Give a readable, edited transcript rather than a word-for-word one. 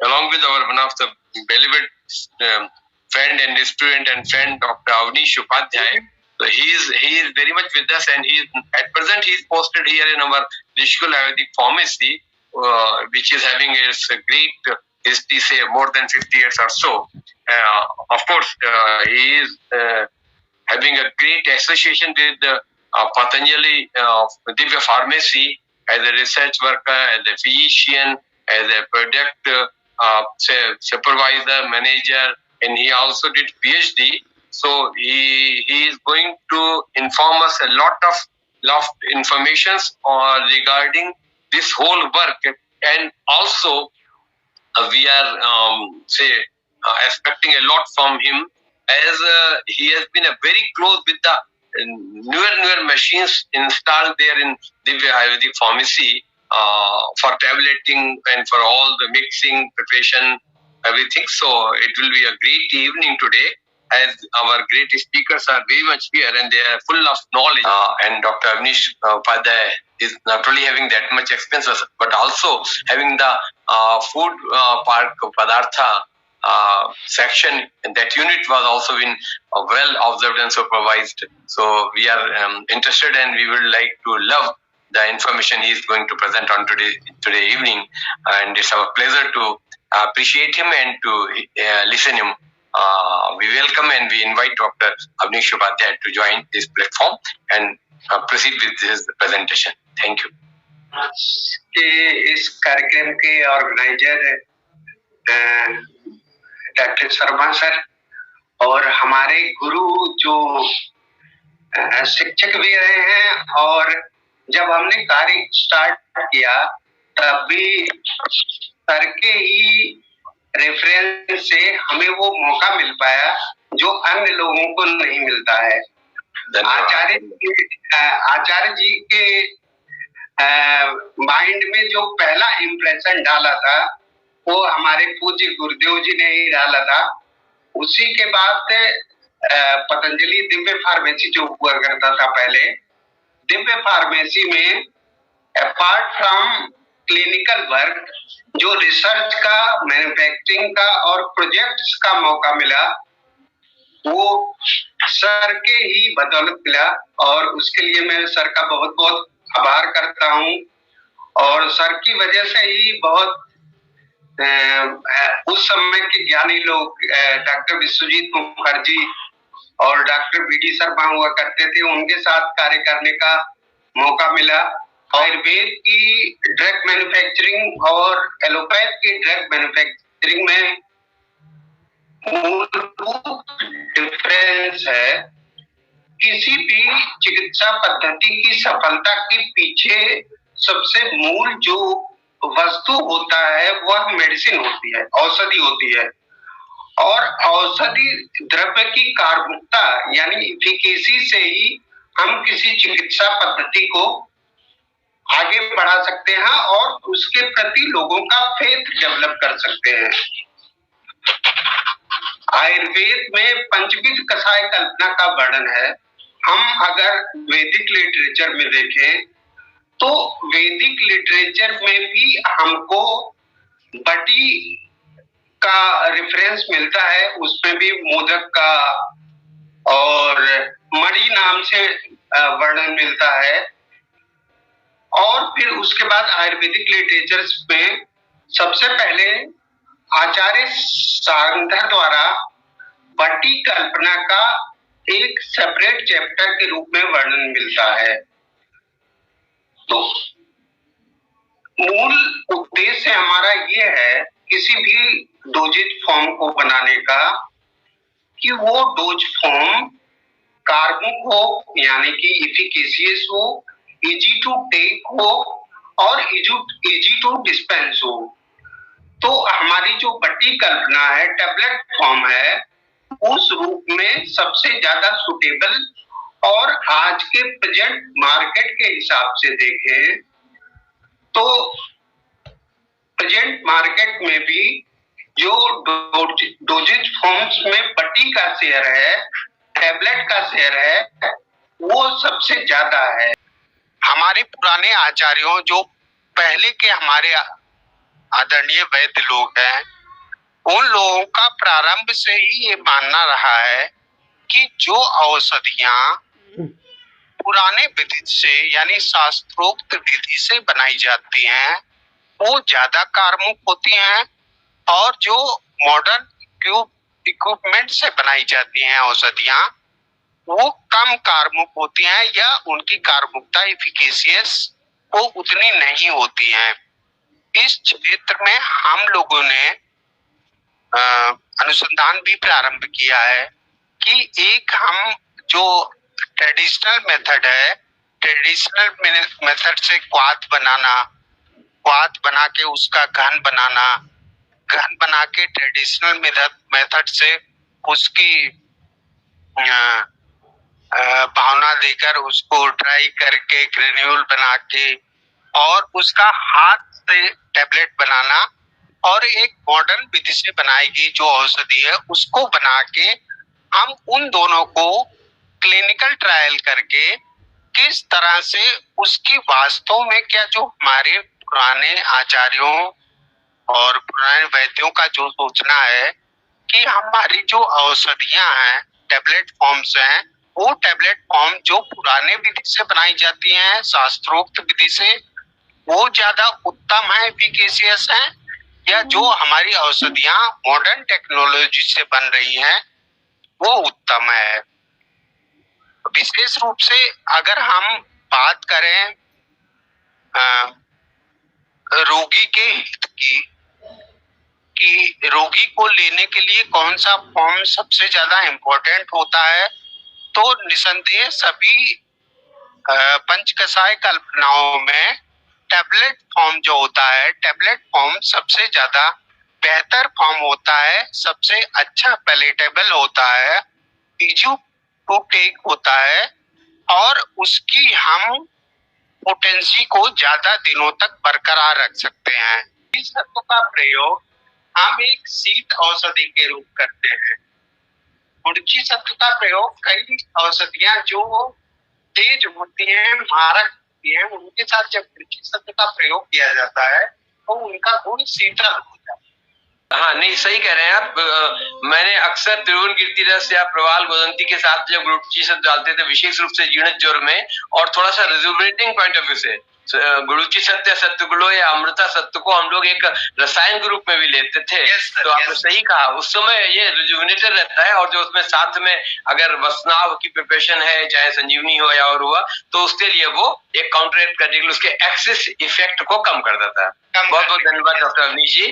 along with our one of the beloved friend and student and friend Dr. Avnish Upadhyay. So he is very much with us, and at present he is posted here in our Rishikul Ayurvedic Pharmacy, which is having its great history, say more than 50 years or so. Of course, he is having a great association with Patanjali Divya Pharmacy as a research worker, as a physician, as a product supervisor, manager, and he also did PhD. So he is going to inform us a lot of informations regarding this whole work, and also we are expecting a lot from him, as he has been a very close with the newer machines installed there in Divya Ayurvedic Pharmacy for tableting and for all the mixing, preparation, everything. So it will be a great evening today, as our great speakers are very much here and they are full of knowledge. And Dr. Avnish Upadhyay is not only having that much experience, but also having the food park Padartha section, and that unit was also been well observed and supervised. So we are interested, and we would like to love the information he is going to present on today evening, and it's our pleasure to appreciate him and to listen him. We welcome and we invite Dr. Avnish Upadhyay to join this platform and proceed with his presentation. Thank you. इस कार्यक्रम के organiser doctor Sharma sir और हमारे गुरु जो शिक्षक भी रहे हैं, और जब हमने कार्य स्टार्ट किया तब भी सर के ही रेफरेंस से हमें वो मौका मिल पाया जो अन्य लोगों को नहीं मिलता है। आचार्य जी के माइंड में जो पहला इम्प्रेशन डाला था वो हमारे पूज्य गुरुदेव जी ने ही डाला था। उसी के बाद पतंजलि दिव्य फार्मेसी जो हुआ करता था पहले, दिव्य फार्मेसी में अपार्ट फ्रॉम क्लिनिकल वर्क जो रिसर्च का, मैन्युफैक्चरिंग का और प्रोजेक्ट्स का मौका मिला, वो सर के ही बदौलत मिला, और उसके लिए मैं सर का बहुत बहुत आभार करता हूँ। और सर की वजह से ही बहुत उस समय के ज्ञानी लोग डॉक्टर विश्वजीत मुखर्जी और डॉक्टर बीडी शर्मा हुआ करते थे, उनके साथ कार्य करने का मौका मिला। आयुर्वेद की ड्रग मैन्युफैक्चरिंग और एलोपैथ की ड्रग मैन्युफैक्चरिंग में मूलभूत डिफरेंस है। किसी भी चिकित्सा पद्धति की सफलता के पीछे सबसे मूल जो वस्तु होता है वह मेडिसिन होती है, औषधि होती है। और औषधि द्रव्य की कारगर यानी इफिकेसी से ही हम किसी चिकित्सा पद्धति को आगे बढ़ा सकते हैं और उसके प्रति लोगों का फेथ डेवलप कर सकते हैं। आयुर्वेद में पंचविध कषाय कल्पना का वर्णन है। हम अगर वैदिक लिटरेचर में देखें तो वैदिक लिटरेचर में भी हमको बटी का रेफरेंस मिलता है, उसमें भी मोदक का और मणि नाम से वर्णन मिलता है। और फिर उसके बाद आयुर्वेदिक लिटरेचर में सबसे पहले आचार्य सांधर द्वारा बटी कल्पना का एक सेपरेट चैप्टर के रूप में वर्णन मिलता है। तो मूल उद्देश्य हमारा ये है किसी भी डोजेज फॉर्म को बनाने का कि वो डोज फॉर्म कार्बनिक हो, यानी कि इफिकेशियस हो, इजी टू टेक हो और इजी टू डिस्पेंस हो। तो हमारी जो बटी कल्पना है, टैबलेट फॉर्म है, उस रूप में सबसे ज्यादा सुटेबल, और आज के प्रेजेंट मार्केट के हिसाब से देखें तो प्रेजेंट मार्केट में भी जो डोजेज फॉर्म्स में बटी का शेयर है, टैबलेट का शेयर है, वो सबसे ज्यादा है। हमारे पुराने आचार्यों जो पहले के हमारे आदरणीय वैद्य लोग हैं, उन लोगों का प्रारंभ से ही ये मानना रहा है कि जो औषधियां पुराने विधि से यानी शास्त्रोक्त विधि से बनाई जाती हैं वो ज्यादा कार्मुक होती हैं, और जो मॉडर्न इक्विपमेंट से बनाई जाती हैं औषधियां वो कम कार्मुक होती हैं या उनकी कार्मुकता इफिकेशियस वो उतनी नहीं होती हैं। इस क्षेत्र में हम लोगों ने अनुसंधान भी प्रारंभ किया है कि एक हम जो ट्रेडिशनल मेथड है, ट्रेडिशनल मेथड से क्वाथ बना के उसका घन बना के ट्रेडिशनल मेथड से उसकी भावना देकर उसको ड्राई करके ग्रेन्यूल बना के और उसका हाथ से टेबलेट बनाना, और एक मॉडर्न विधि से बनाई गई जो औषधि है उसको बना के हम उन दोनों को क्लिनिकल ट्रायल करके किस तरह से उसकी वास्तव में क्या जो हमारे पुराने आचार्यों और पुराने वैद्यों का जो सोचना है कि हमारी जो औषधियां हैं टेबलेट फॉर्म्स हैं वो टेबलेट फॉर्म जो पुराने विधि से बनाई जाती हैं शास्त्रोक्त विधि से वो ज्यादा उत्तम है, एफिकेशियस है, या जो हमारी औषधियां मॉडर्न टेक्नोलॉजी से बन रही हैं वो उत्तम है। विशेष रूप से अगर हम बात करें रोगी के हित की कि रोगी को लेने के लिए कौन सा फॉर्म सबसे ज्यादा इम्पोर्टेंट होता है, तो निसंदेह सभी पंचकषाय कल्पनाओं में टेबलेट फॉर्म जो होता है, टेबलेट फॉर्म सबसे ज्यादा बेहतर फॉर्म होता है, सबसे अच्छा पैलेटेबल होता है, इजी टू टेक होता है, और उसकी हम पोटेंसी को ज्यादा दिनों तक बरकरार रख सकते हैं। इस तत्व का प्रयोग हम एक शीत औषधि के रूप करते हैं। गुड़ची सत्व का प्रयोग कई औषधियां जो तेज होती हैं, मारक होती हैं, उनके साथ जब गुड़ची सत्व का प्रयोग किया जाता है तो उनका गुण शीतल हो जाता है। हाँ, नहीं सही कह रहे हैं आप। मैंने अक्सर त्रिभुवन कीर्ति रस या प्रवाल गोदंती के साथ जब गुड़ची सत्व डालते थे विशेष रूप से जीर्ण ज्वर में और थोड़ा सा रिजुविनेटिंग पॉइंट ऑफ व्यू से गुड़ची सत्य सत्वगुणो या अमृता सत्व को हम लोग एक रसायन के रूप में भी लेते थे। तो आपने सही कहा, उस समय ये रिजुविनेटर रहता है, और जो उसमें साथ में अगर वसनाव की प्रिपरेशन है चाहे संजीवनी हो या और हुआ तो उसके लिए वो एक काउंटरएक्ट करने के लिए उसके एक्सेस इफेक्ट को कम कर देता है। बहुत बहुत धन्यवाद डॉक्टर अवनीश जी।